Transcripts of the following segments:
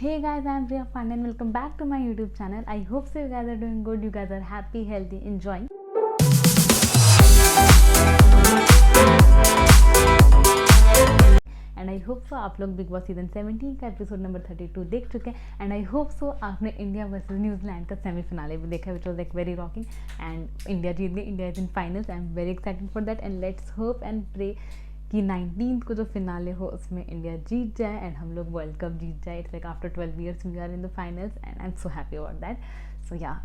Hey guys, I'm Priya Pandey and welcome back to my YouTube channel. I hope so you guys are doing good, you guys are happy, healthy, enjoying. And I hope सो आप लोग big boss season 17 का episode number 32 देख चुके हैं. And I hope so आपने India versus New Zealand का semifinal भी देखा, which was like very rocking. And India जीत गई, India is in finals. I am very excited for that and let's hope and pray कि 19th को जो finale हो उसमें इंडिया जीत जाए एंड हम लोग वर्ल्ड कप जीत जाए. It's like after 12 years we are in the finals and I am so happy about that. So yeah,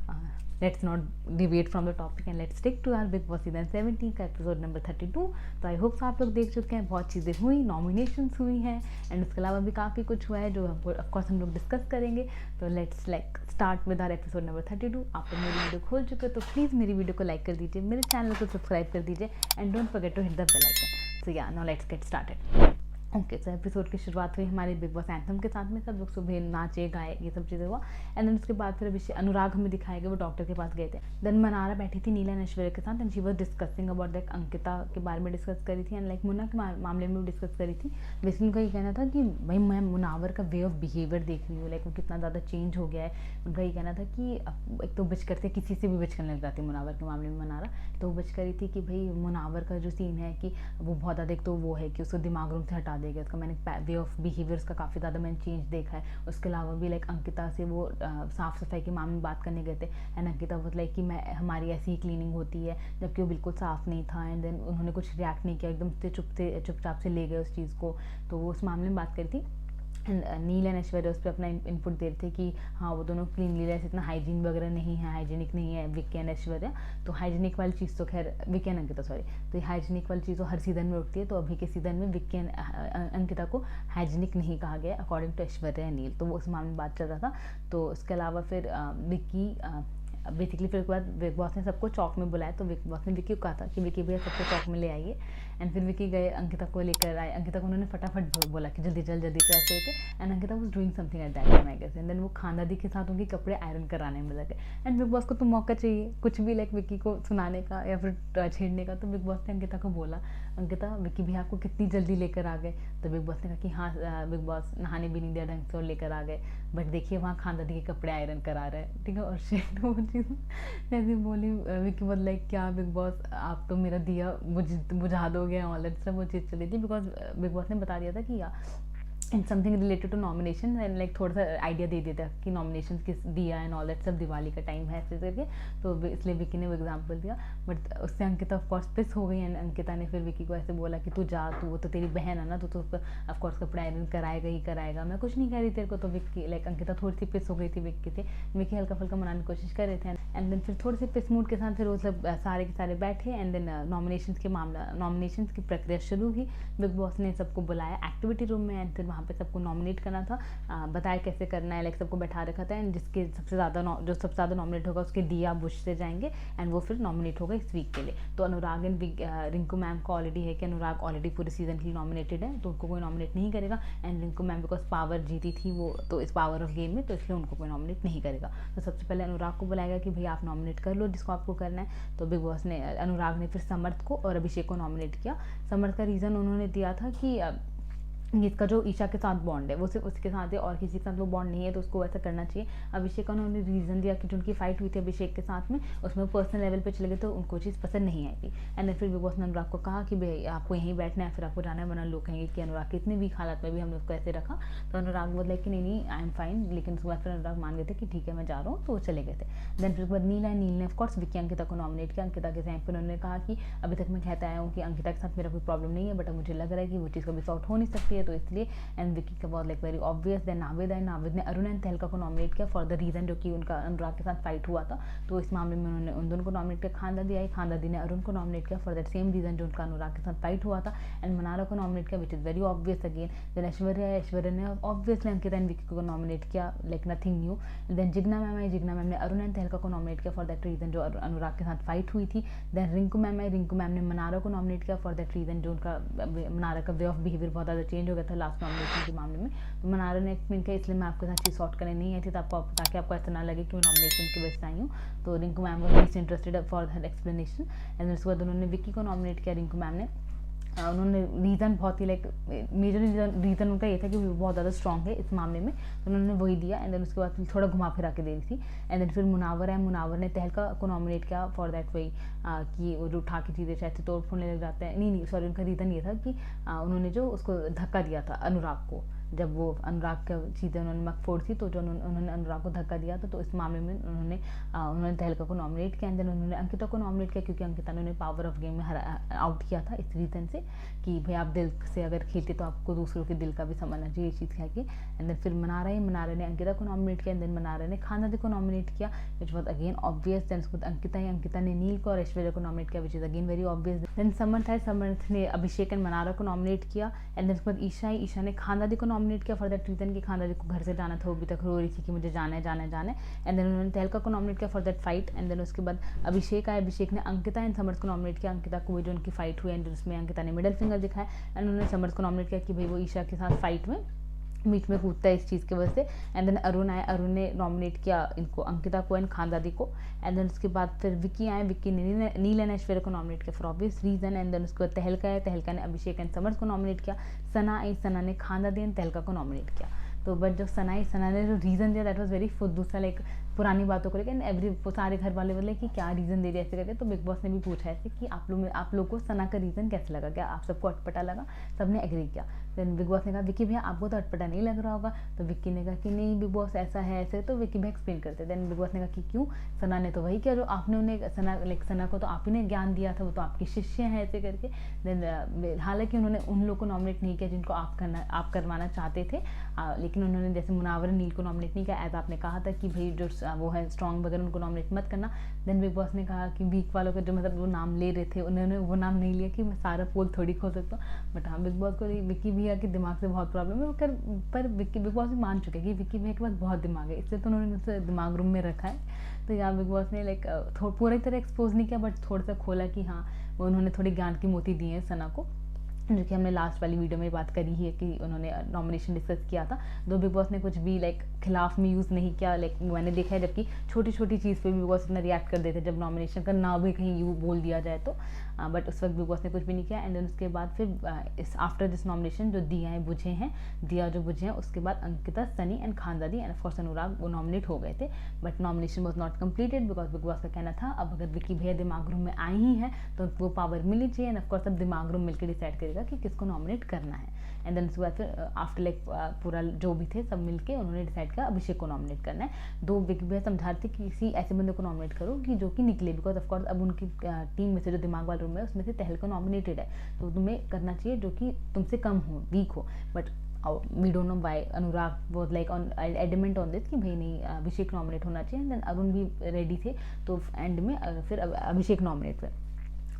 let's not deviate from the topic and let's stick to our Big Boss season 17 का episode number 32. तो I hope आप लोग देख चुके हैं. बहुत चीज़ें हुई, नॉमिनेशंस हुई हैं एंड उसके अलावा भी काफ़ी कुछ हुआ है जो ऑफकोर्स हम लोग डिस्कस करेंगे. तो let's like start with our episode number 32. आप लोग मेरी वीडियो खोल चुके हो तो प्लीज़ मेरी वीडियो को लाइक कर दीजिए, मेरे चैनल को सब्सक्राइब कर दीजिए and don't forget to hit the bell icon. So yeah, now let's get started. Okay, तो एपिसोड की शुरुआत हुई हमारे बिग बॉस एंथम के साथ में. सब लोग सुबह नाचे गाए, ये सब चीज़ें हुआ. एंड देन उसके बाद फिर अभी अनुराग हमें दिखाया गया, वो डॉक्टर के पास गए थे. देन मनारा बैठी थी नीला ऐश्वर्या के साथ and she was discussing about like Ankita के बारे में डिस्कस करी थी एंड लाइक मुन्ना के मामले में भी डिस्कस करी थी. बेसिकली उनका ये कहना था कि भाई मैं मुनावर का वे ऑफ बिहेवियर देख रही हूँ, लाइक वो कितना ज़्यादा चेंज हो गया है. उनका ये कहना था कि एक तो बिच करते किसी से भी बिच करने लग जाती है मुनावर के मामले में मनारा. तो वो बिच करी थी कि भाई मुनावर का जो सीन है कि वो बहुत ज़्यादा, एक तो वो है कि उसको दिमाग रूम से हटा देगा. उसका मैंने वे ऑफ बिहेवियर्स का काफ़ी ज़्यादा मैंने चेंज देखा है. उसके अलावा भी लाइक अंकिता से वो साफ़ सफाई के मामले में बात करने गए थे एंड अंकिता वो लाइक कि मैं हमारी ऐसी ही क्लीनिंग होती है, जबकि वो बिल्कुल साफ़ नहीं था. एंड देन उन्होंने कुछ रिएक्ट नहीं किया, एकदम से चुपचाप से ले गए उस चीज़ को. तो वो उस मामले में बात करी थी. नील एंड ऐश्वर्या उस पर अपना इनपुट दे रहे थे कि हाँ वो दोनों क्लीनलीनेस इतना हाइजीन वगैरह नहीं है, हाइजीनिक नहीं है विक्की एंड ऐश्वर्या. तो हाइजीनिक वाली चीज़ तो खैर विक्की एंड अंकिता सॉरी, तो ये हाइजीनिक वाली चीज़ तो हर सीज़न में उठती है. तो अभी के सीज़न में विक्की एंड अंकिता को हाइजीनिक नहीं कहा गया अकॉर्डिंग टू ऐश्वर्या एंड नील. तो वो उस मामले में बात चल रहा था. तो उसके अलावा फिर विक्की बेसिकली फिर उसके बाद बिग बॉस ने सबको चौक में बुलाया. तो बिग बॉस ने विक्की को कहा था कि विक्की भैया सबको चौक में ले आइए. एंड फिर विक्की गए, अंकिता को लेकर आए. अंकिता को उन्होंने फटाफट बोला कि जल्दी चल जल्दी चल ऐसे करके. And Ankita was doing something at that time I guess. And then वो खानदादी के साथ उनके कपड़े आयरन कराने में लगे. एंड बिग बॉस को तो मौका चाहिए कुछ भी लाइक विक्की को सुनाने का या फिर छेड़ने का. तो बिग बॉस ने अंकिता को बोला, अंकिता विक्की भैया आपको कितनी जल्दी लेकर आ गए. तो बिग बॉस ने कहा कि हाँ बिग बॉस नहाने भी नहीं दिया ढंग से और लेकर आ गए, बट देखिए वहाँ खानदादी के कपड़े आयरन करा रहे हैं. ठीक है. और शेट वो चीज़ ऐसी बोली विक्की बोल लाइक क्या बिग बॉस आप तो मेरा दिया बुझा दोगे ऑल दैट सब. वो चीज़ चली थी बिकॉज बिग बॉस ने बता दिया था कि या and something related to nomination and like थोड़ा सा आइडिया दे देता कि नॉमिनेशन किस दिया एंड ऑल दैट सब, दिवाली का टाइम है ऐसे करके. तो इसलिए विक्की ने वो एग्जाम्पल दिया. बट उससे अंकिता ऑफकोर्स पिस हो गई एंड अंकिता ने फिर विक्की को ऐसे बोला कि तू जा, तू वो तो तेरी बहन है ना, तो ऑफकोर्स कपड़े आयरन कराएगा ही कराएगा, मैं कुछ नहीं कह रही तेरे को. तो विक्की लाइक अंकिता थोड़ी सी पिस हो गई थी विक्की से. विक्की हल्का फुल्का मनाने की कोशिश कर रहे थे एंड देन फिर थोड़े से पिस मूड के साथ फिर वो सब सारे के सारे बैठे. एंड देन नॉमिनेशन की प्रक्रिया शुरू हुई. बिग बॉस ने सबको बुलाया एक्टिविटी रूम में एंड फिर वहाँ पे सबको नॉमिनेट करना था. बताया कैसे करना है, लाइक सबको बैठा रखा था. एंड जिसके सबसे ज़्यादा नॉमिनेट होगा उसके दिया बुश से जाएंगे एंड वो फिर नॉमिनेट होगा इस वीक के लिए. तो अनुराग एंड रिंकू मैम को ऑलरेडी है कि अनुराग ऑलरेडी पूरे सीजन के लिए नॉमिनेटेड है, तो उनको कोई नॉमिनेट नहीं करेगा. And Rinku ma'am because power जीती थी वो तो इस पावर ऑफ गेम में, तो इसलिए उनको कोई नॉमिनेट नहीं करेगा. तो सबसे पहले अनुराग को बुलाएगा कि भाई आप नॉमिनेट कर लो जिसको आपको करना है. तो बिग बॉस ने अनुराग ने फिर समर्थ को और अभिषेक को नॉमिनेट किया. समर्थ का रीज़न उन्होंने दिया था कि इसका जो ईशा के साथ बॉन्ड है वो सिर्फ उसके साथ है और किसी के साथ वो बॉन्ड नहीं है, तो उसको वैसा करना चाहिए. अभिषेक का उन्होंने रीज़न दिया कि जो उनकी फाइट हुई थी अभिषेक के साथ में उसमें पर्सनल लेवल पे चले गए तो उनको चीज़ पसंद नहीं आई थी. एंड फिर बिग बॉस ने अनुराग को कहा कि भाई आपको यहीं बैठना है, फिर आपको जाना है, वरना लोग कहेंगे कि अनुराग की इतनी वीक हालत में भी हमने उसको ऐसे रखा. तो अनुराग बोला कि नहीं आई एम फाइन. लेकिन उसके बाद फिर अनुराग मान गए थे कि ठीक है मैं जा रहा हूँ, तो वो चले गए थे. देन फिर उसके बाद नील ने ऑफकोर्स विक्की अंकिता को नॉमिनेट किया. अंकिता के टाइम पर उन्होंने कहा कि अभी तक मैं कहता आया हूँ कि अंकिता के साथ मेरा कोई प्रॉब्लम नहीं है, बट अब मुझे लग रहा है कि वो चीज़ कभी सॉर्ट हो नहीं सकती है, तो इसलिए. एंड विक्की का बहुत like very obvious. Then Navid ने अरुण एंड तहलका को नॉमिनेट किया फॉर द रीज़न जो कि उनका अनुराग के साथ फाइट हुआ था. तो इस मामले में उन्होंने उन दोनों को नॉमिनेट किया. खानदादी ने अरुण को नॉमिनेट किया फॉर दैट सेम रीज़न जो उनका अनुराग के साथ फाइट हुआ था. एंड मनारा को नॉमिनेट किया which is very obvious again. Then Aishwarya ने ऑब्वियसली अंकिता एंड विक्की को नॉमिनेट किया, like nothing new. Then Jigna ma'am ने अरुण एंड तहलका को नॉमिनेट किया फॉर दैट रीज़न जो अनुराग के साथ फाइट हुई थी. देन रिंकू मैम ने मनारा को नॉमिनेट किया फॉर दैट रीज़न जो उनका मनारा का वे ऑफ बिहेवियर बहुत ज़्यादा चेंज हो गया था लास्ट नॉमिनेशन के मामले में. तो मनारा ने एक्सप्लेन किया इसलिए मैं आपके साथ चीज़ सॉर्ट करने नहीं आई थी, ताकि आपको ऐसा ना लगे कि मैं नॉमिनेशन की वजह से आई हूँ. तो Rinku ma'am was least interested for her explanation. And उसके बाद उन्होंने विक्की को नॉमिनेट किया रिंकू मैम ने. उन्होंने रीज़न बहुत ही लाइक मेजर रीज़न उनका ये था कि वो बहुत ज़्यादा स्ट्रॉन्ग है इस मामले में, तो उन्होंने वही दिया। एंड देन उसके बाद थोड़ा घुमा फिरा के दे रही थी। एंड देन फिर मुनावर है, मुनावर ने तहलका को नॉमिनेट किया फॉर दैट वही कि वो जो उठा की चीज़ें शायद से तोड़ फोड़ने लग जाते हैं। नहीं सॉरी, उनका रीज़न ये था कि उन्होंने जो उसको धक्का दिया था अनुराग को, जब वो अनुराग का चीज़ें उन्होंने मक फोड़ थी, तो जो उन्होंने अनुराग को धक्का दिया था, तो इस मामले में उन्होंने तहलका को नॉमिनेट किया। एंड देन उन्होंने अंकिता को नॉमिनेट किया, क्योंकि अंकिता ने उन्हें पावर ऑफ गेम में आउट किया था इस रीज़न से कि भाई आप दिल से अगर खेलते तो आपको दूसरों के दिल का भी समझना चाहिए, ये चीज़ कह के। एंड देन फिर मनारा ने अंकिता को नॉमिनेट किया। एंड देन मनारा ने खानदादी को नॉमिनेट किया, विच वॉज अगेन ऑब्वियस। देन उसके बाद अंकिता ने नील को और ऐश्वर्या को नॉमिनेट किया, which is again very obvious. Then Samarth ने अभिषेक एंड मनारा को नॉमिनेट किया। एंड देन उसके बाद ईशा ने खानदादी को नॉमिनेट किया फॉर दैट रीज़न कि खानदादी को घर से जाना था, वो अभी तक रो रही थी कि मुझे जाना है। एंड देन उन्होंने तहलका को नॉमिनेट किया for that fight. And then उसके बाद अभिषेक ने अंकिता एंड समर्थ को नॉमिनेट किया, अंकिता को जो उनकी फाइट हुई एंड उसमें अंकिता ने मिडल फिंगर दिखाया। एंड उन्होंने समर्थ को नॉमिनेट किया कि भाई वो ईशा के साथ फाइट में बीच में कूदता है इस चीज़ की वजह से। एंड देन अरुण ने नॉमिनेट किया इनको अंकिता को एंड खानदादी को। एंड देन उसके बाद फिर विक्की ने नील एंड ऐश्वर्या को नॉमिनेट किया for obvious reason. And then उसके बाद तहलका ने अभिषेक एंड समर्थ को नॉमिनेट किया। सना ने खानदादी एंड तहलका को नॉमिनेट किया। तो बट जब सना ने जो रीज़न दिया दैट वाज वेरी फुद्दू सा, लाइक पुरानी बातों को लेकर सारे घर वाले बोले कि क्या रीज़न दे दिया ऐसे करके। तो बिग बॉस ने भी पूछा ऐसे कि आप लोग को सना का रीज़न कैसे लगा, क्या आप सबको अटपटा लगा? सबने एग्री किया। देन बिग बॉस ने कहा विक्की भैया आपको तो अटपटा नहीं लग रहा होगा, तो विक्की ने कहा कि नहीं बिग बॉस ऐसा है ऐसे, तो विक्की भैया एक्सप्लेन करते। देन बिग बॉस ने कहा कि क्यों? सना ने तो वही किया जो आपने उन्हें सना को तो आप ही ने ज्ञान दिया था, वो तो आपकी शिष्य हैं ऐसे करके। देन हालांकि उन्होंने उन लोग को नॉमिनेट नहीं किया जिनको आप करवाना चाहते थे, लेकिन उन्होंने जैसे मुनावर नील को नॉमिनेट नहीं किया, एज आपने कहा था कि भाई जो वो है स्ट्रॉन्ग वगैरह उनको नॉमिनेट मत करना। देन बिग बॉस ने कहा कि वीक वालों का जो मतलब वो नाम ले रहे थे उन्होंने वो नाम नहीं लिया कि मैं सारा पोल थोड़ी खोल सकता हूँ। बट हाँ, बिग बॉस को विक्की भैया के दिमाग से बहुत प्रॉब्लम है, पर बिग बॉस भी मान चुके हैं कि विक्की भैया के पास बहुत दिमाग है, इसलिए तो उन्होंने उसे दिमाग रूम में रखा है। तो यहाँ बिग बॉस ने लाइक पूरी तरह एक्सपोज नहीं किया, बट थोड़ा सा खोला कि हाँ उन्होंने थोड़ी ज्ञान की मोती दी है सना को, जो कि हमने लास्ट वाली वीडियो में बात करी है कि उन्होंने नॉमिनेशन डिस्कस किया था। दो बिग बॉस ने कुछ भी लाइक खिलाफ में यूज़ नहीं किया, लाइक मैंने देखा है, जबकि छोटी छोटी चीज़ पे बिग बॉस इतना रिएक्ट कर देते जब नॉमिनेशन का ना भी कहीं यू बोल दिया जाए तो, बट उस वक्त बिग बॉस ने कुछ भी नहीं किया। एंड देन उसके बाद फिर इस आफ्टर दिस नॉमिनेशन जो दिया बुझे हैं उसके बाद Ankita, Sunny and Khanzaadi and of course Anurag वो नॉमिनेट हो गए थे, but nomination was not completed because Bigg Boss का कहना था अब अगर विक्की भैया दिमाग रूम में आई ही है तो वो पावर मिलनी चाहिए, एंड ऑफकोर्स अब दिमाग रूम मिलकर डिसाइड करेगा कि किसको नॉमिनेट करना है। एंड देन उसके बाद फिर आफ्टर लाइक पूरा जो भी थे सब मिलके उन्होंने डिसाइड किया अभिषेक को नॉमिनेट करना है। दो विक्की भैया समझा रहे थे कि किसी ऐसे बंदे को नॉमिनेट करो कि जो कि निकले, बिकॉज ऑफकोर्स अब उनकी टीम में से जो दिमाग वाले रूम में उसमें से तहलका नॉमिनेटेड है, तो तुम्हें करना चाहिए जो कि तुमसे कम हो, वीक हो। But we don't know why Anurag was like on adamant on this कि भाई नहीं अभिषेक नॉमिनेट होना चाहिए। देन अरुण भी रेडी थे, तो एंड में फिर अभिषेक नॉमिनेट हुए।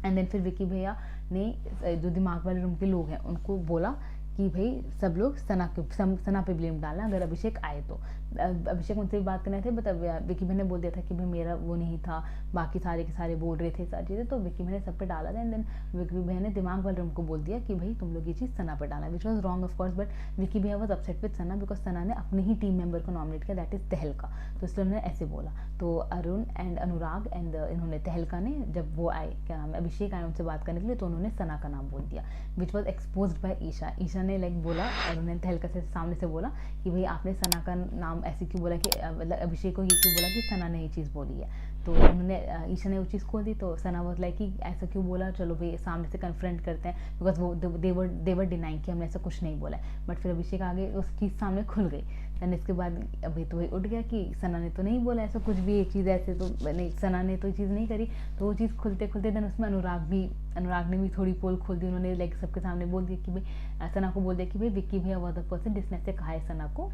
एंड देन फिर विक्की भैया ने जो दिमाग वाले रूम के लोग हैं उनको बोला कि भाई सब लोग सना पे ब्लेम डालना अगर अभिषेक आए तो। अभिषेक उनसे भी बात करने थे, बट विक्की भैया ने बोल दिया था कि भाई मेरा वो नहीं था, बाकी सारे के सारे बोल रहे थे सारी चीज़ें, तो विक्की भैया ने सब पे डाला था। एंड देन विक्की भैया ने दिमाग वाले रूम को बोल दिया कि भाई तुम लोग ये चीज़ सना पे डाला, which was wrong of course. But Vicky भैया was upset with Sana because Sana ने अपने ही टीम मेंबर को नॉमिनेट किया, दैट इज तहलका, तो इसलिए उन्होंने ऐसे बोला। तो अरुण एंड अनुराग एंड इन्होंने तहलका ने जब वो आए क्या नाम है अभिषेक आए उनसे बात करने के लिए, तो उन्होंने सना का नाम बोल दिया, which was expose by Isha ने लाइक बोला, उन्होंने तहलका से सामने से बोला कि भाई आपने सना का नाम ऐसे क्यों बोला, कि मतलब अभिषेक को ये क्यों बोला कि सना ने ये चीज़ बोली है। तो उन्होंने ईशा ने वो चीज़ खोल दी, तो सना वाज लाइक कि ऐसा क्यों बोला, चलो भाई सामने से कन्फ्रंट करते हैं, बिकॉज वो देवर डिनाइंग कि हमने ऐसा कुछ नहीं बोला है। बट फिर अभिषेक आगे उस चीज़ सामने खुल गई। दैन इसके बाद अभी तो वही उठ गया कि सना ने तो नहीं बोला ऐसा कुछ भी, एक चीज़ ऐसे तो नहीं, सना ने तो ये चीज़ नहीं करी। तो वो चीज़ खुलते देन उसमें अनुराग ने भी थोड़ी पोल खोल दी, उन्होंने लाइक सबके सामने बोल दिया कि भाई सना को बोल दिया कि भाई विक्की भैया वॉज द पर्सन जिसने ऐसे कहा है सना को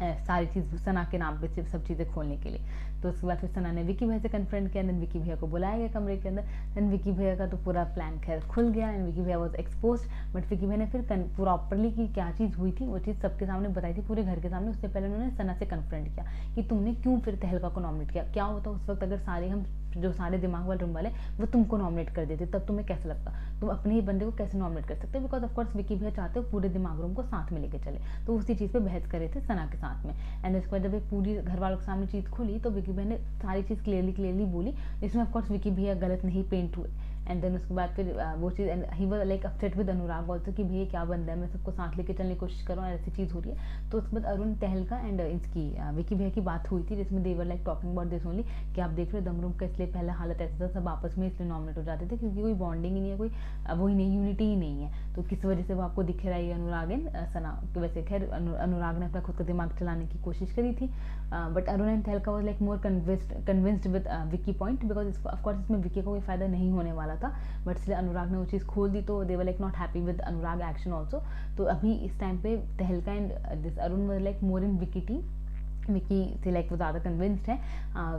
सारी चीज़ सना के नाम पे सिर्फ सब चीज़ें खोलने के लिए। तो उसके बाद फिर सना ने विक्की भैया से कन्फ्रंट किया, देन विक्की भैया को बुलाया गया कमरे के अंदर। देन विक्की भैया का तो पूरा प्लान खैर खुल गया एंड विक्की भैया वाज एक्सपोज। बट विक्की भैया ने फिर प्रॉपरली की क्या चीज़ हुई थी वो चीज़ सबके सामने बताई थी, पूरे घर के सामने। उससे पहले उन्होंने सना से कन्फ्रंट किया कि तुमने क्यों फिर तहलका को नॉमिनेट किया, क्या होता उस वक्त अगर जो सारे दिमाग वाले रूम वाले वो तुमको नॉमिनेट कर देते, तब तुम्हें कैसा लगता, तुम अपने ही बंदे को कैसे नॉमिनेट कर सकते, बिकॉज ऑफकोर्स विक्की भैया चाहते हो पूरे दिमाग रूम को साथ में लेके चले। तो उसी चीज़ पे बहस करे थे सना के साथ में। एंड उसके बाद जब एक पूरी घर वालों के सामने चीज़ खुली तो विक्की भैया ने सारी चीज़ क्लियरली बोली, जिसमें ऑफकोर्स विक्की भैया गलत नहीं पेंट हुए, एंड देन उसके बाद फिर वो चीज़, and he was like upset with Anurag also कि भैया क्या बंदा है, मैं सबको साथ लेके चलने की कोशिश कर रहा हूँ, ऐसी चीज़ हो रही है। तो उसके बाद अरुण तहलका एंड इसकी विकी भैया की बात हुई थी, जिसमें they were like talking about this only कि आप देख रहे हो दमरूम का इसलिए पहला हालत ऐसा था, सब आपस में इसलिए नॉमिनेट हो जाते थे क्योंकि कोई बॉन्डिंग ही नहीं है, कोई वही नहीं, यूनिटी ही नहीं है, तो किस वजह से वो आपको दिख रहा है अनुराग एंड सना। तो वैसे खैर अनुराग ने अपना खुद का दिमाग चलाने की कोशिश करी थी, बट अरुण एंड तहलका was like more convinced with Vicky point, because of course इसमें विकी को कोई फायदा नहीं होने वाला था, बट इसलिए अनुराग ने वो चीज़ खोल दी, तो they were like not happy with Anurag action also. तो अभी इस टाइम पे Tehelka and this Arun was like more in Vicky team, Vicky से लाइक वो ज़्यादा कन्विंस्ड है,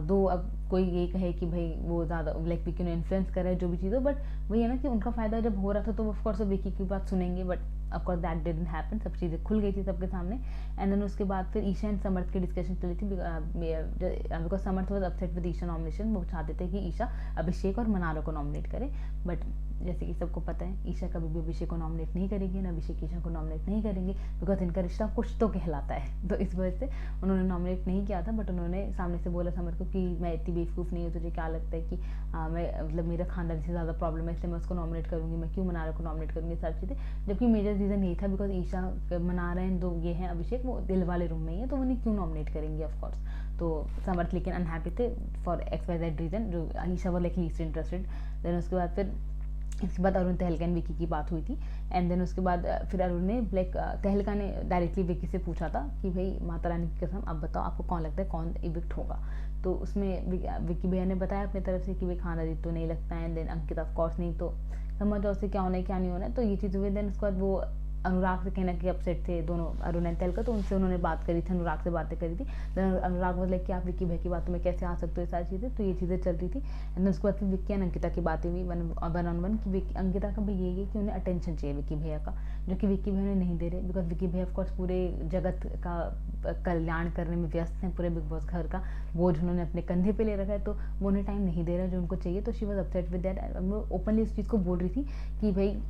दो अब कोई ये कहे कि भाई वो ज़्यादा लाइक विकी ने इन्फ्लुएंस करा है जो भी चीज़ हो, बट वही है ना कि उनका फ़ायदा जब हो रहा था तो ऑफकोर्स विकी की बात सुनेंगे, but of course that didn't happen, सब चीज़ें खुल गई थी सबके सामने। एंड देन उसके बाद फिर ईशा एंड समर्थ की डिस्कशन चली थी, because Samarth was upset with Isha nomination, वो चाहते थे कि ईशा अभिषेक और मनारो को नॉमिनेट करे, बट जैसे कि सबको पता है ईशा कभी भी अभिषेक को नॉमिनेट नहीं करेगी, ना अभिषेक ईशा को नॉमिनेट नहीं करेंगे, बिकॉज इनका रिश्ता कुछ तो कहलाता है, तो इस वजह से उन्होंने नॉमिनेट नहीं किया था। बट उन्होंने सामने से बोला समर को कि मैं इतनी बेवकूफ़ नहीं हूँ, तुझे क्या लगता है कि मैं मतलब मेरा खानदान से ज़्यादा प्रॉब्लम है इसलिए मैं उसको नॉमिनेट करूँगी, मैं क्यों मनारा को नॉमिनेट करूँगी, सारी चीज़ें, जबकि मेजर रीज़न यही था बिकॉज ईशा मनारा एंड दो ये हैं अभिषेक वो दिल वाले रूम में ही है, तो उन्हें क्यों नॉमिनेट करेंगे ऑफकोर्स। तो समर्थ लेकिन अनहैप्पी थे फॉर XYZ रीज़न, जो ईशा वो लाइक लीस्ट इंटरेस्टेड। देन उसके बाद फिर इसके बाद अरुण तहलका एंड विकी की बात हुई थी, एंड देन उसके बाद फिर अरुण ने लाइक तहलका ने डायरेक्टली विकी से पूछा था कि भाई माता रानी की कसम अब बताओ आपको कौन लगता है कौन इविक्ट होगा, तो उसमें विकी भैया ने बताया अपनी तरफ से कि भाई खानादीप तो नहीं लगता है, देन अंकिता ऑफ कोर्स नहीं, तो समझ जाओ उससे क्या होना है क्या नहीं होना है, तो ये चीज़ हुई। देन उसके बाद वो अनुराग से कहना कि अपसेट थे दोनों अरुण एंड तहलका, तो उनसे उन्होंने बात करी थी, अनुराग से बातें करी थी, देन अनुराग वाज लाइक कि आप विकी भाई की बातों में कैसे आ सकते हो, सारी चीज़ें, तो ये चीज़ें चल रही थी। एंड देन उसके बाद फिर विक्की एंड अंकिता की बातें हुई वन ऑन वन कि अंकिता का भी यही है कि उन्हें अटेंशन चाहिए विक्की भैया का, जो कि विक्की भैया उन्हें नहीं दे रहे, बिकॉज विक्की भैया ऑफकोर्स पूरे जगत का कल्याण करने में व्यस्त हैं, पूरे बिग बॉस घर का बोझ उन्होंने अपने कंधे पे ले रखा है, तो वो उन्हें टाइम नहीं दे रहा जो उनको चाहिए, तो she was upset with that. वो ओपनली इस चीज़ को बोल रही थी कि भाई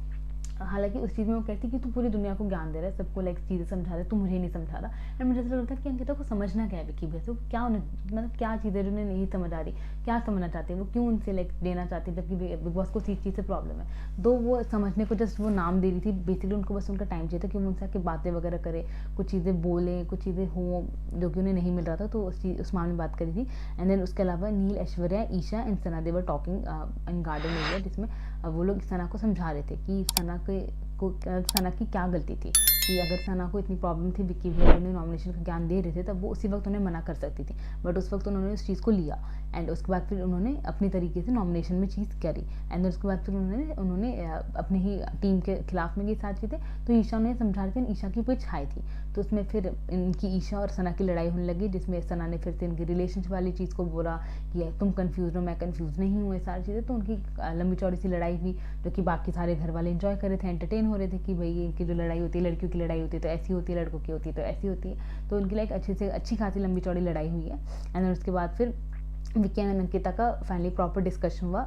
हालांकि उस चीज़ में वो कहती कि तू पूरी दुनिया को ज्ञान दे रहा है, सबको लाइक चीज़ें समझा रहा है, तू मुझे नहीं समझा रहा। एंड मुझे ऐसा लगता है कि अंकिता को समझना क्या है विक्की भैया से, क्या उन्हें मतलब क्या चीज़ें जो उन्हें नहीं समझ आ रही, क्या समझना चाहते हैं वो, क्यों उनसे लाइक देना चाहते हैं, जबकि बिग बॉस को इस चीज़ से प्रॉब्लम है। दो वो समझने को जस्ट वो नाम दे रही थी, बेसिकली उनको बस उनका टाइम चाहिए था कि वो उनसे आके बातें वगैरह करे, कुछ चीज़ें बोलें, कुछ चीज़ें हों जो कि उन्हें नहीं मिल रहा था, तो उस मामले में बात करी थी। एंड देन उसके अलावा Neel, Aishwarya, Isha and Sana they were talking in garden area, जिसमें वो लोग सना को समझा रहे थे कि सना की क्या गलती थी, कि अगर सना को इतनी प्रॉब्लम थी विक्की भैया उन्हें नॉमिनेशन का ज्ञान दे रहे थे, तब वो उसी वक्त उन्हें मना कर सकती थी, बट उस वक्त उन्होंने उस चीज़ को लिया, एंड उसके बाद फिर उन्होंने अपनी तरीके से नॉमिनेशन में चीज़ करी, एंड उसके बाद फिर उन्होंने अपनी ही टीम के खिलाफ में ये सारी चीज़ें, तो ईशा उन्हें समझा रही थी, ईशा की कोई छाई थी, तो उसमें फिर इनकी ईशा और सना की लड़ाई होने लगी, जिसमें सना ने फिर से इनकी रिलेशनशिप वाली चीज़ को बोला कि तुम कंफ्यूज हो मैं कंफ्यूज नहीं हूँ, ये सारी चीज़ें, तो उनकी लंबी चौड़ी सी लड़ाई हुई, जो कि बाकी सारे घर वाले एंजॉय कर रहे थे, एंटरटेन हो रहे थे कि भाई इनकी जो लड़ाई होती है लड़कियों की लड़ाई होती है तो ऐसी होती है, लड़कों की होती है तो ऐसी होती है, तो उनकी लाइक अच्छी खासी लंबी चौड़ी लड़ाई हुई है। एंड उसके बाद फिर विक्की एंड अंकिता का फाइनली प्रॉपर डिस्कशन हुआ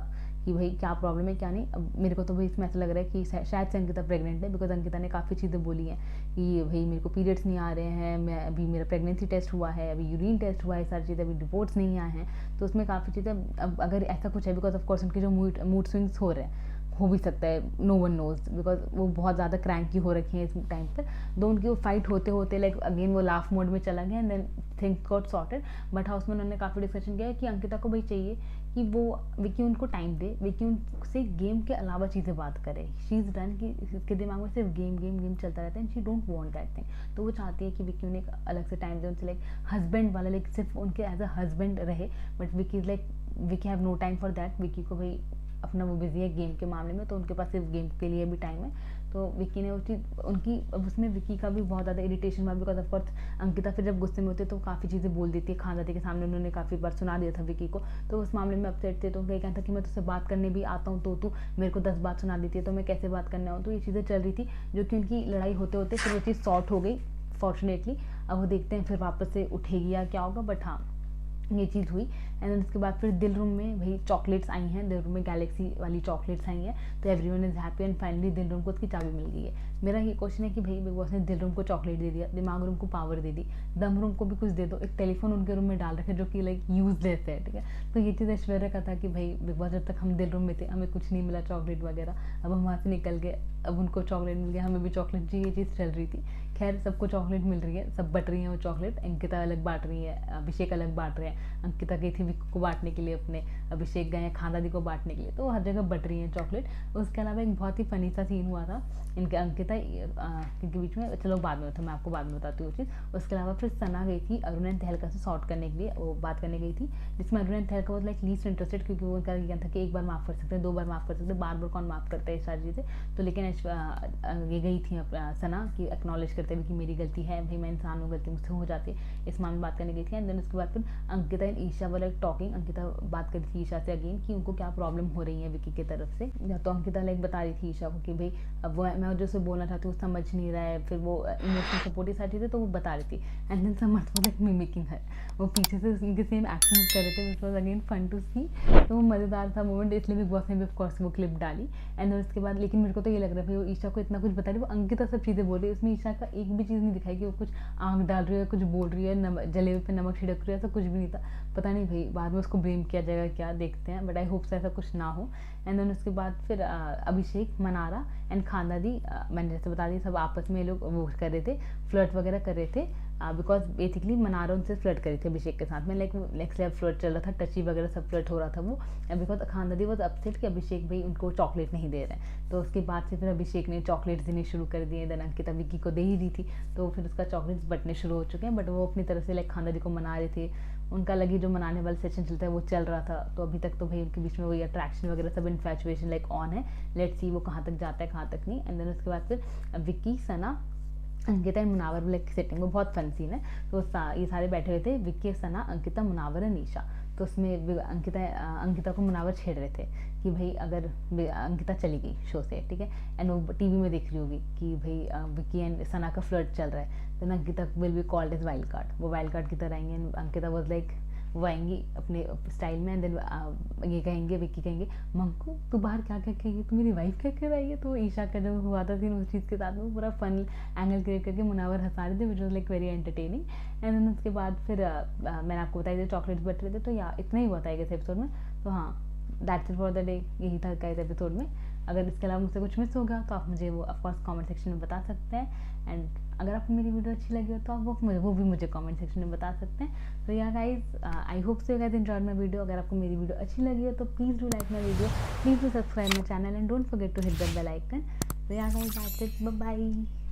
कि भाई क्या प्रॉब्लम है क्या नहीं। अब मेरे को तो भाई इसमें ऐसा लग रहा है कि शायद से अंकिता प्रेग्नेंट है, बिकॉज अंकिता ने काफ़ी चीज़ें बोली हैं कि भाई मेरे को पीरियड्स नहीं आ रहे हैं, मैं अभी मेरा प्रेगनेंसी टेस्ट हुआ है, अभी यूरिन टेस्ट हुआ है, सारी चीज़ें अभी रिपोर्ट्स नहीं आए हैं, तो उसमें काफ़ी चीज़ें अब अगर ऐसा कुछ है, बिकॉज ऑफ कोर्स उनके जो मूड स्विंग्स हो रहे हैं, हो भी सकता है, नो वन नोज, बिकॉज वो बहुत ज़्यादा क्रैंकी हो रखी है इस टाइम पर, तो उनकी वो फाइट होते होते लाइक अगेन वो लाफ मोड में चला गया, and then things got sorted. But house में उन्होंने काफ़ी डिस्कशन किया कि अंकिता को भाई चाहिए कि वो विक्की उनको टाइम दे, विक्की उनसे गेम के अलावा चीज़ें बात करे, शी इज़ डन कि इसके दिमाग में सिर्फ गेम चलता रहता है, and she don't want that thing, तो वो चाहती है कि विक्की उन्हें अलग से टाइम दे, उनसे लाइक हस्बैंड वाला लाइक सिर्फ उनके एज अ हस्बैंड रहे, but Vicky is like Vicky have no time for that, Vicky को भाई अपना वो बिजी है गेम के मामले में, तो उनके पास सिर्फ गेम के लिए भी टाइम है, तो विक्की ने वो चीज़ उनकी, अब उसमें विक्की का भी बहुत ज़्यादा इरिटेशन हुआ, बिकॉज ऑफकोर्स अंकिता फिर जब गुस्से में होती है तो काफ़ी चीज़ें बोल देती है, खानदादी के सामने उन्होंने काफ़ी बार सुना दिया था विक्की को, तो उस मामले में अपसेट थे, तो उनका ये कहना था कि मैं तुझसे बात करने भी आता हूँ तो तू मेरे को 10 बात सुना देती है, तो मैं कैसे बात करने आऊँ, तो ये चीज़ें चल रही थी, जो कि उनकी लड़ाई होते होते फिर वो चीज़ सॉर्ट हो गई फॉर्चुनेटली। अब वो देखते हैं फिर वापस से उठेगी या क्या होगा, बट हाँ ये चीज़ हुई। एंड देन उसके बाद फिर दिल रूम में भाई चॉकलेट्स आई हैं, दिल रूम में गैलेक्सी वाली चॉकलेट्स आई हैं, तो everyone is happy and finally दिल रूम को उसकी चाबी मिल गई है। मेरा ये क्वेश्चन है कि भाई बिग बॉस ने दिल रूम को चॉकलेट दे दिया, दिमाग रूम को पावर दे दी, दम रूम को भी कुछ दे दो, एक टेलीफोन उनके रूम में डाल रखे जो कि लाइक यूजलेस है, ठीक है। तो ये चीज़ ऐश्वर्या का था कि भाई बिग बॉस जब तक हम दिल रूम में थे हमें कुछ नहीं मिला चॉकलेट वगैरह, अब हम वहाँ से निकल गए, अब उनको चॉकलेट मिल गया, हमें भी चॉकलेट चाहिए, ये चीज़ चल रही थी। खैर सबको चॉकलेट मिल रही है, सब बट रही हैं वो चॉकलेट, अंकिता अलग बांट रही है, अभिषेक अलग बांट रहे हैं, अंकिता गई थी विक्की को बांटने के लिए अपने, अभिषेक गए हैं खानदादी को बांटने के लिए, तो हर जगह बट रही हैं चॉकलेट। उसके अलावा एक बहुत ही फनी सा सीन हुआ था इनके अंकिता के बीच में, चलो बाद में होता है, मैं आपको बाद में बताती हूँ वो चीज़। उसके अलावा फिर सना गई थी अरुण एंड तहलका से सॉर्ट करने के लिए, वो बात करने गई थी, जिसमें अरुण एंड तहलका वाज लाइक लीस्ट इंटरेस्टेड, क्योंकि वो उनका कहना था कि एक बार माफ़ कर सकते हैं, 2 बार माफ़ कर सकते हैं, बार बार कौन माफ़ करता है ये सारी चीज़ें। तो लेकिन ये गई थी सना कि एक्नॉलेज करते हुए कि मेरी गलती है भाई, मैं इंसान हूँ, गलती मुझसे हो जाती है, इस मामले में बात करने गई थी। एंड देन उसके बाद फिर अंकिता एंड ईशा वाला टॉकिंग, अंकिता बात करी थी ईशा से अगेन कि उनको क्या प्रॉब्लम हो रही है विक्की की तरफ से। तो अंकिता लाइक बता रही थी ईशा को कि भाई अब वो मैं जो उसे बोलना चाहती हूँ समझ नहीं रहा है, फिर वो इमोशनल सपोर्ट ही सारी थी, तो वो बता रही थी। एंड देन समर्थ वो लाइक मिमिकिंग है, वो पीछे से उनके सेम एक्शन कर रहे थे, which was again fun to see. तो वो मज़ेदार था मोमेंट, इसलिए बिग बॉस ने भी ऑफकोर्स वो क्लिप डाली। एंड उसके बाद लेकिन मेरे को तो ये लग रहा है भाई वो ईशा को इतना कुछ बता रही है, वो अंकिता सब चीज़ें बोल रही है, उसमें ईशा का एक भी चीज़ नहीं दिखाई कि वो कुछ आँख डाल रही है, कुछ बोल रही है, जलेबे पे नमक छिड़क रही है, ऐसा कुछ भी नहीं था। पता नहीं भाई बाद में उसको ब्लेम किया जाएगा क्या, देखते हैं, बट आई होप से ऐसा कुछ ना हो। एंड देन उसके बाद फिर अभिषेक, मनारा एंड खानदादी, मैंने जैसे बता दी सब आपस में लोग वो कर रहे थे, फ्लर्ट वगैरह कर रहे थे, बिकॉज बेसिकली मनारा उनसे फ्लर्ट करी थी अभिषेक के साथ में, लाइक नेक्स्ट लेवल फ्लर्ट चल रहा था, टची वगैरह सब फ्लर्ट हो रहा था वो, बिकॉज खानदादी वॉज अपसेट कि अभिषेक भाई उनको चॉकलेट नहीं दे रहे हैं। तो उसके बाद से फिर अभिषेक ने चॉकलेट्स देने शुरू कर दिए, देन अंकिता विक्की को दे ही दी थी, तो फिर उसका चॉकलेट्स बटने शुरू हो चुके हैं, बट वो अपनी तरफ से लाइक खानदादी को मना रहे थे, उनका लगी जो मनाने वाला सेशन चलता है वो चल रहा था। तो अभी तक तो भाई उनके बीच में वही अट्रैक्शन वगैरह सब इन्फैचुएशन लाइक ऑन है, लेट्स सी वो कहाँ तक जाता है कहाँ तक नहीं। एंड देन उसके बाद फिर Vicky, Sana, Ankita and Munawar like setting वो बहुत फन सीन है। तो ये सारे बैठे हुए थे, विक्की, सना, अंकिता, मुनावर एंड ईशा। तो उसमें अंकिता को मुनावर छेड़ रहे थे कि भाई अगर अंकिता चली गई शो से, ठीक है, एंड वो टीवी में देख रही होगी कि भाई विक्की एंड सना का फ्लर्ट चल रहा है, तो Ankita will be called as wild card, वो वाइल्ड कार्ड की तरह आएंगे। एंड अंकिता वाज लाइक वो आएंगी अपने स्टाइल में, एंड देन ये कहेंगे, विक्की कहेंगे मंकू तू बाहर क्या क्या कहेगी, तू मेरी वाइफ क्या कर रही है। तो ईशा का जो हुआ था सीन उस चीज़ के साथ में पूरा फन एंगल क्रिएट करके मुनावर हंसा रहे थे, which was like very entertaining. And then उसके बाद फिर मैंने आपको बताया थे चॉकलेट्स बट रहे थे, तो या इतना ही हुआ था इस एपिसोड में। तो हाँ, that's it for the day, यही था इस एपिसोड में। अगर इसके अलावा मुझसे कुछ मिस होगा तो आप मुझे वो ऑफकोर्स कमेंट सेक्शन में बता सकते हैं। एंड अगर आपको मेरी वीडियो अच्छी लगी हो तो आप वो भी मुझे कमेंट सेक्शन में बता सकते हैं। तो yeah guys I hope so you guys enjoyed my video. अगर आपको मेरी वीडियो अच्छी लगी हो तो please do like my video, please do subscribe my channel and don't forget to hit the bell icon. तो yeah guys that's it, bye bye.